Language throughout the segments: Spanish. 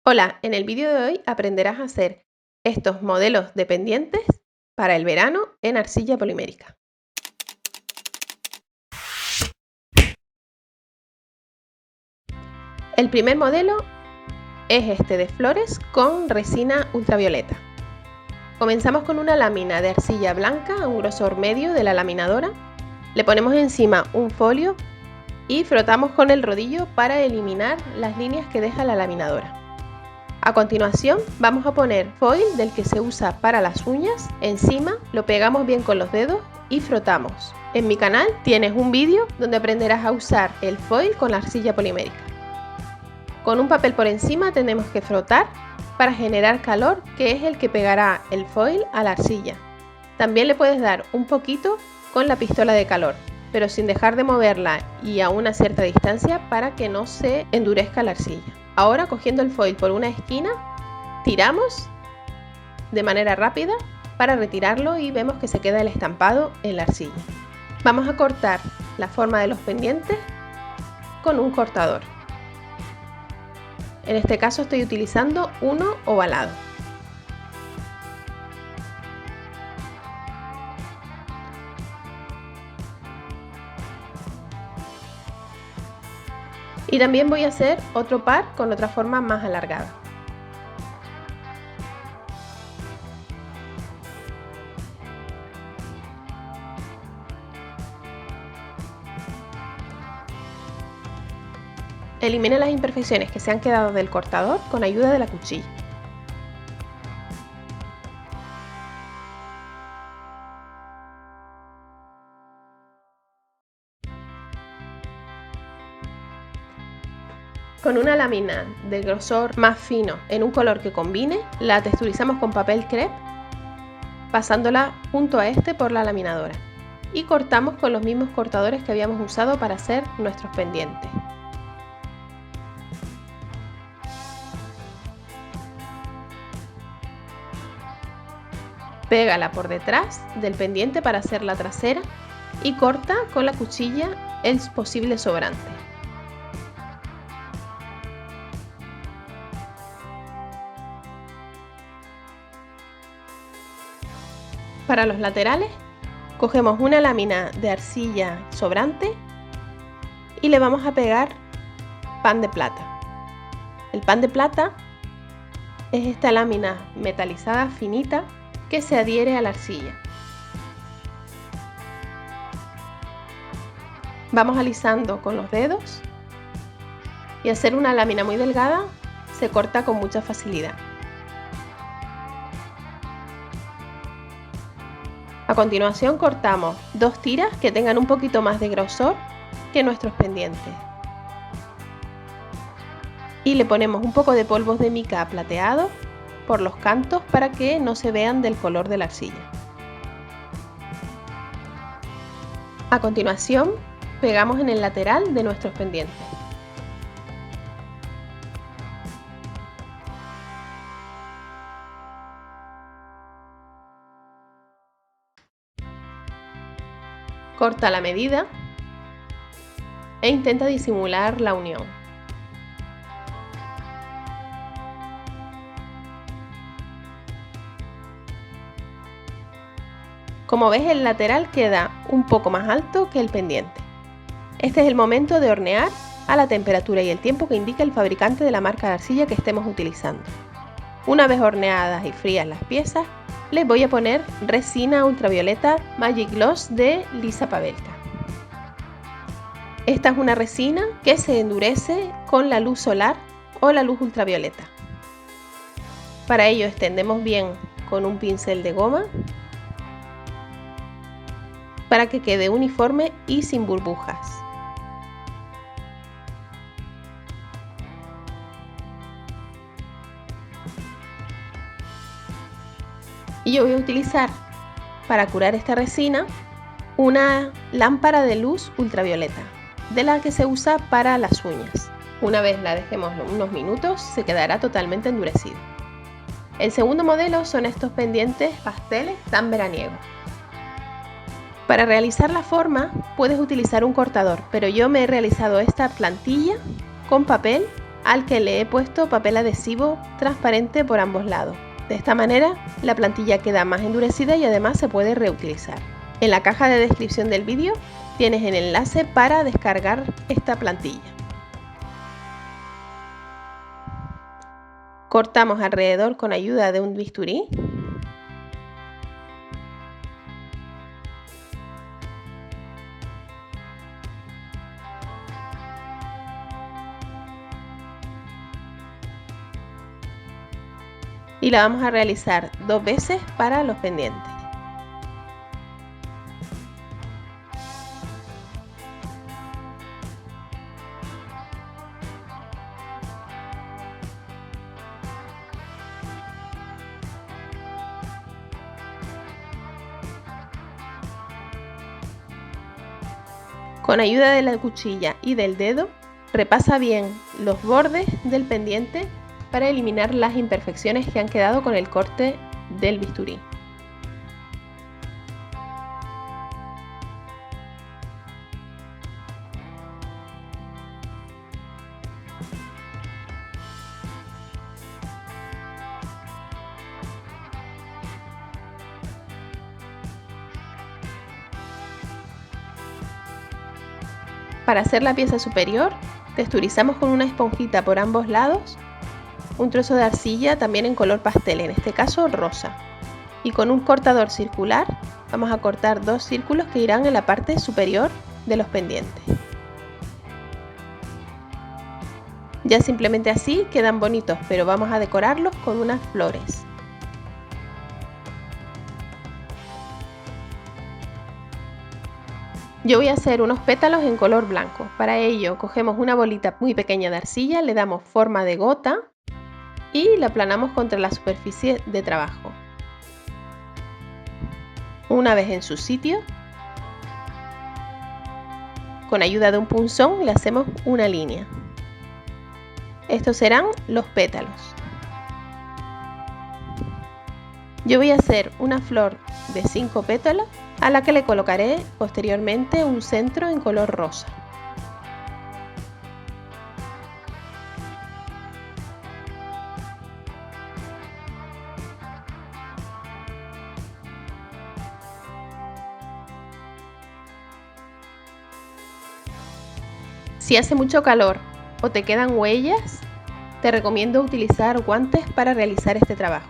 Hola, en el vídeo de hoy aprenderás a hacer estos modelos de pendientes para el verano en arcilla polimérica. El primer modelo es este de flores con resina ultravioleta. Comenzamos con una lámina de arcilla blanca a un grosor medio de la laminadora. Le ponemos encima un folio y frotamos con el rodillo para eliminar las líneas que deja la laminadora. A continuación vamos a poner foil del que se usa para las uñas, encima lo pegamos bien con los dedos y frotamos. En mi canal tienes un vídeo donde aprenderás a usar el foil con la arcilla polimérica. Con un papel por encima tenemos que frotar para generar calor, que es el que pegará el foil a la arcilla. También le puedes dar un poquito con la pistola de calor, pero sin dejar de moverla y a una cierta distancia para que no se endurezca la arcilla. Ahora, cogiendo el foil por una esquina, tiramos de manera rápida para retirarlo y vemos que se queda el estampado en la arcilla. Vamos a cortar la forma de los pendientes con un cortador. En este caso estoy utilizando uno ovalado. Y también voy a hacer otro par con otra forma más alargada. Elimine las imperfecciones que se han quedado del cortador con ayuda de la cuchilla. Con una lámina de grosor más fino en un color que combine, la texturizamos con papel crepe, pasándola junto a este por la laminadora. Y cortamos con los mismos cortadores que habíamos usado para hacer nuestros pendientes. Pégala por detrás del pendiente para hacer la trasera y corta con la cuchilla el posible sobrante. Para los laterales, cogemos una lámina de arcilla sobrante y le vamos a pegar pan de plata. El pan de plata es esta lámina metalizada finita que se adhiere a la arcilla. Vamos alisando con los dedos y hacer una lámina muy delgada se corta con mucha facilidad. A continuación cortamos dos tiras que tengan un poquito más de grosor que nuestros pendientes. Y le ponemos un poco de polvos de mica plateado por los cantos para que no se vean del color de la arcilla. A continuación pegamos en el lateral de nuestros pendientes. Corta la medida e intenta disimular la unión. Como ves, el lateral queda un poco más alto que el pendiente. Este es el momento de hornear a la temperatura y el tiempo que indica el fabricante de la marca de arcilla que estemos utilizando. Una vez horneadas y frías las piezas, les voy a poner resina ultravioleta Magic Gloss de Lisa Pavelka. Esta es una resina que se endurece con la luz solar o la luz ultravioleta. Para ello extendemos bien con un pincel de goma para que quede uniforme y sin burbujas. Y yo voy a utilizar para curar esta resina una lámpara de luz ultravioleta, de la que se usa para las uñas. Una vez la dejemos unos minutos, se quedará totalmente endurecido. El segundo modelo son estos pendientes pasteles tan veraniegos. Para realizar la forma puedes utilizar un cortador, pero yo me he realizado esta plantilla con papel al que le he puesto papel adhesivo transparente por ambos lados. De esta manera la plantilla queda más endurecida y además se puede reutilizar. En la caja de descripción del vídeo tienes el enlace para descargar esta plantilla. Cortamos alrededor con ayuda de un bisturí. Y la vamos a realizar 2 veces para los pendientes. Con ayuda de la cuchilla y del dedo, repasa bien los bordes del pendiente para eliminar las imperfecciones que han quedado con el corte del bisturí. Para hacer la pieza superior, texturizamos con una esponjita por ambos lados un trozo de arcilla también en color pastel, en este caso rosa. Y con un cortador circular vamos a cortar 2 círculos que irán en la parte superior de los pendientes. Ya simplemente así quedan bonitos, pero vamos a decorarlos con unas flores. Yo voy a hacer unos pétalos en color blanco. Para ello cogemos una bolita muy pequeña de arcilla, le damos forma de gota y la aplanamos contra la superficie de trabajo. Una vez en su sitio, con ayuda de un punzón le hacemos una línea. Estos serán los pétalos. Yo voy a hacer una flor de 5 pétalos a la que le colocaré posteriormente un centro en color rosa. Si hace mucho calor o te quedan huellas, te recomiendo utilizar guantes para realizar este trabajo.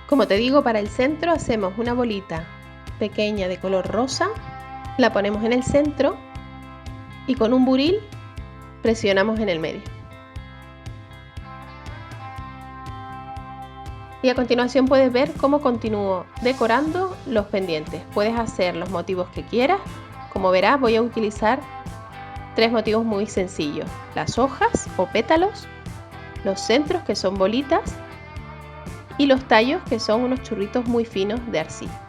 Como te digo, para el centro hacemos una bolita pequeña de color rosa, la ponemos en el centro y con un buril presionamos en el medio. Y a continuación puedes ver cómo continúo decorando los pendientes. Puedes hacer los motivos que quieras. Como verás, voy a utilizar 3 motivos muy sencillos: las hojas o pétalos, los centros que son bolitas y los tallos que son unos churritos muy finos de arcilla.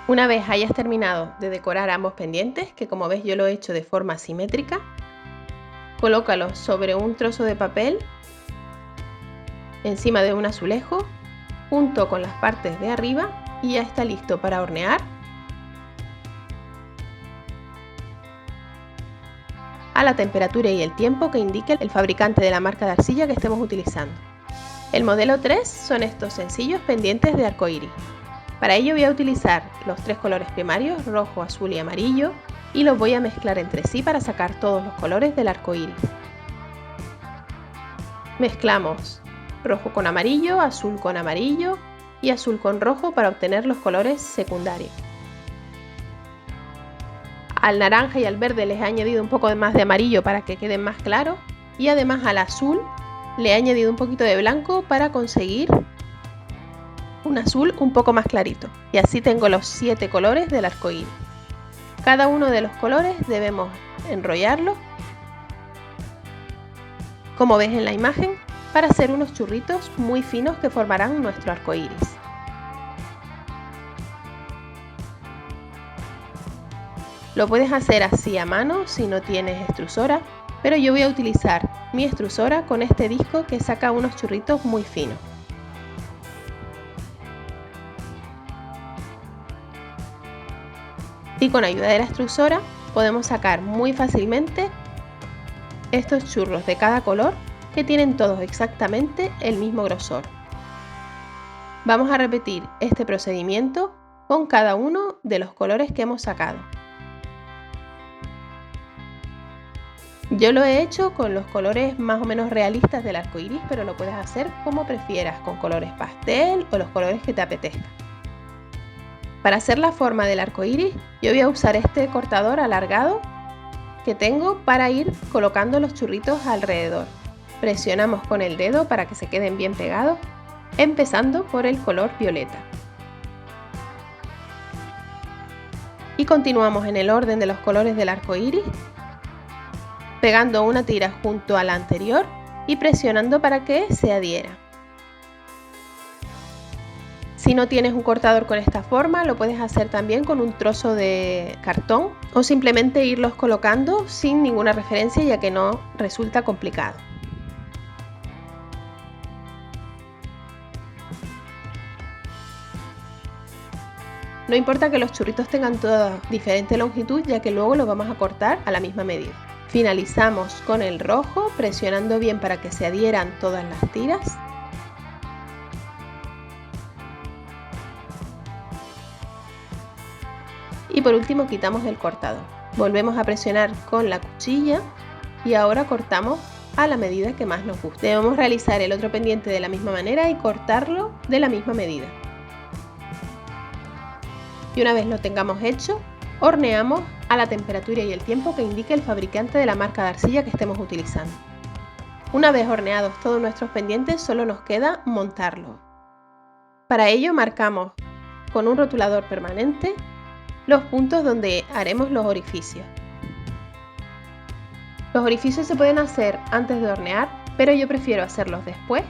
Una vez hayas terminado de decorar ambos pendientes, que como ves yo lo he hecho de forma simétrica, colócalos sobre un trozo de papel encima de un azulejo junto con las partes de arriba y ya está listo para hornear a la temperatura y el tiempo que indique el fabricante de la marca de arcilla que estemos utilizando. El modelo 3 son estos sencillos pendientes de arcoíris. Para ello voy a utilizar los tres colores primarios, rojo, azul y amarillo, y los voy a mezclar entre sí para sacar todos los colores del arcoíris. Mezclamos rojo con amarillo, azul con amarillo y azul con rojo para obtener los colores secundarios. Al naranja y al verde les he añadido un poco más de amarillo para que queden más claros, y además al azul le he añadido un poquito de blanco para conseguir un azul un poco más clarito, y así tengo los 7 colores del arcoíris. Cada uno de los colores debemos enrollarlo, como ves en la imagen, para hacer unos churritos muy finos que formarán nuestro arcoíris. Lo puedes hacer así a mano si no tienes extrusora, pero yo voy a utilizar mi extrusora con este disco que saca unos churritos muy finos. Y con ayuda de la extrusora podemos sacar muy fácilmente estos churros de cada color que tienen todos exactamente el mismo grosor. Vamos a repetir este procedimiento con cada uno de los colores que hemos sacado. Yo lo he hecho con los colores más o menos realistas del arco iris, pero lo puedes hacer como prefieras, con colores pastel o los colores que te apetezcan. Para hacer la forma del arco iris, yo voy a usar este cortador alargado que tengo para ir colocando los churritos alrededor. Presionamos con el dedo para que se queden bien pegados, empezando por el color violeta. Y continuamos en el orden de los colores del arco iris, pegando una tira junto a la anterior y presionando para que se adhiera. Si no tienes un cortador con esta forma, lo puedes hacer también con un trozo de cartón o simplemente irlos colocando sin ninguna referencia, ya que no resulta complicado. No importa que los churritos tengan toda diferente longitud, ya que luego los vamos a cortar a la misma medida. Finalizamos con el rojo, presionando bien para que se adhieran todas las tiras. Y por último quitamos el cortador. Volvemos a presionar con la cuchilla y ahora cortamos a la medida que más nos guste. Debemos realizar el otro pendiente de la misma manera y cortarlo de la misma medida. Y una vez lo tengamos hecho, horneamos a la temperatura y el tiempo que indique el fabricante de la marca de arcilla que estemos utilizando. Una vez horneados todos nuestros pendientes, solo nos queda montarlos. Para ello marcamos con un rotulador permanente los puntos donde haremos los orificios. Los orificios se pueden hacer antes de hornear, pero yo prefiero hacerlos después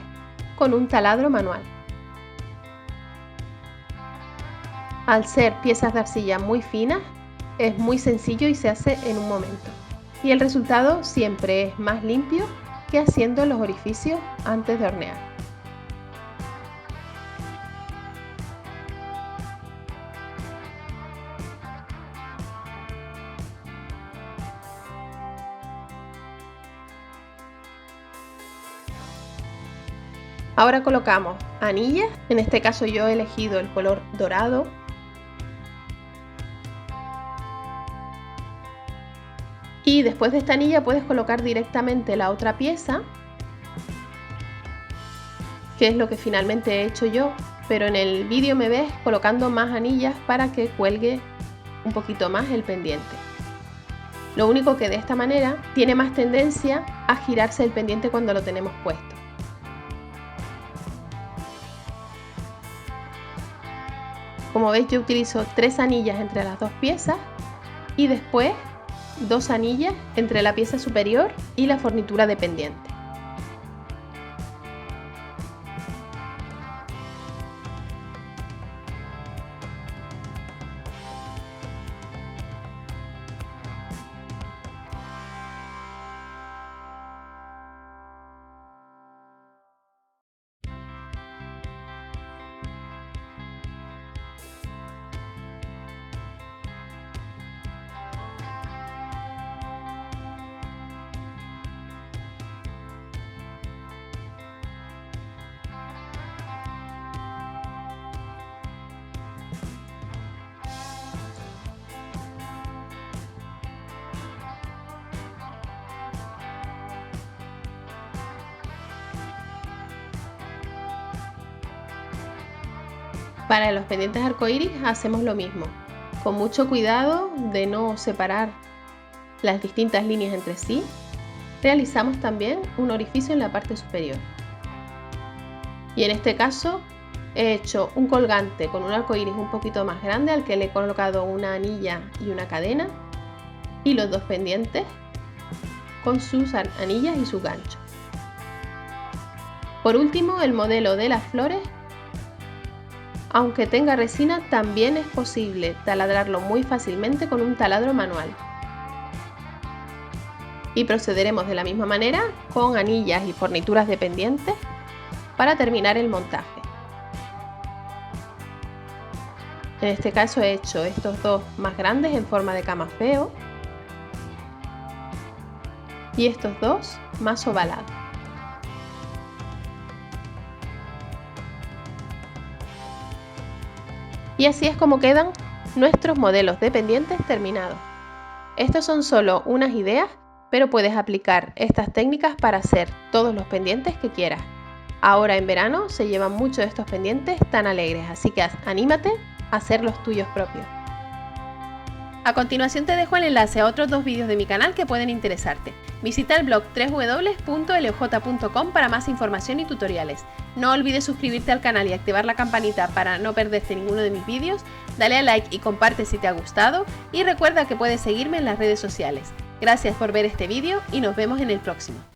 con un taladro manual. Al ser piezas de arcilla muy finas, es muy sencillo y se hace en un momento. Y el resultado siempre es más limpio que haciendo los orificios antes de hornear. Ahora colocamos anillas, en este caso yo he elegido el color dorado. Y después de esta anilla puedes colocar directamente la otra pieza, que es lo que finalmente he hecho yo, pero en el vídeo me ves colocando más anillas para que cuelgue un poquito más el pendiente. Lo único que de esta manera tiene más tendencia a girarse el pendiente cuando lo tenemos puesto. Como veis, yo utilizo 3 anillas entre las dos piezas y después 2 anillas entre la pieza superior y la fornitura de pendiente. Para los pendientes arcoíris hacemos lo mismo, con mucho cuidado de no separar las distintas líneas entre sí. Realizamos también un orificio en la parte superior. Y en este caso he hecho un colgante con un arcoíris un poquito más grande al que le he colocado una anilla y una cadena, y los dos pendientes con sus anillas y sus ganchos. Por último, el modelo de las flores, aunque tenga resina, también es posible taladrarlo muy fácilmente con un taladro manual. Y procederemos de la misma manera con anillas y fornituras de pendientes para terminar el montaje. En este caso he hecho estos dos más grandes en forma de camafeo y estos dos más ovalados. Y así es como quedan nuestros modelos de pendientes terminados. Estos son solo unas ideas, pero puedes aplicar estas técnicas para hacer todos los pendientes que quieras. Ahora en verano se llevan mucho de estos pendientes tan alegres, así que anímate a hacer los tuyos propios. A continuación te dejo el enlace a otros dos vídeos de mi canal que pueden interesarte. Visita el blog www.loj.com para más información y tutoriales. No olvides suscribirte al canal y activar la campanita para no perderte ninguno de mis vídeos. Dale a like y comparte si te ha gustado. Y recuerda que puedes seguirme en las redes sociales. Gracias por ver este vídeo y nos vemos en el próximo.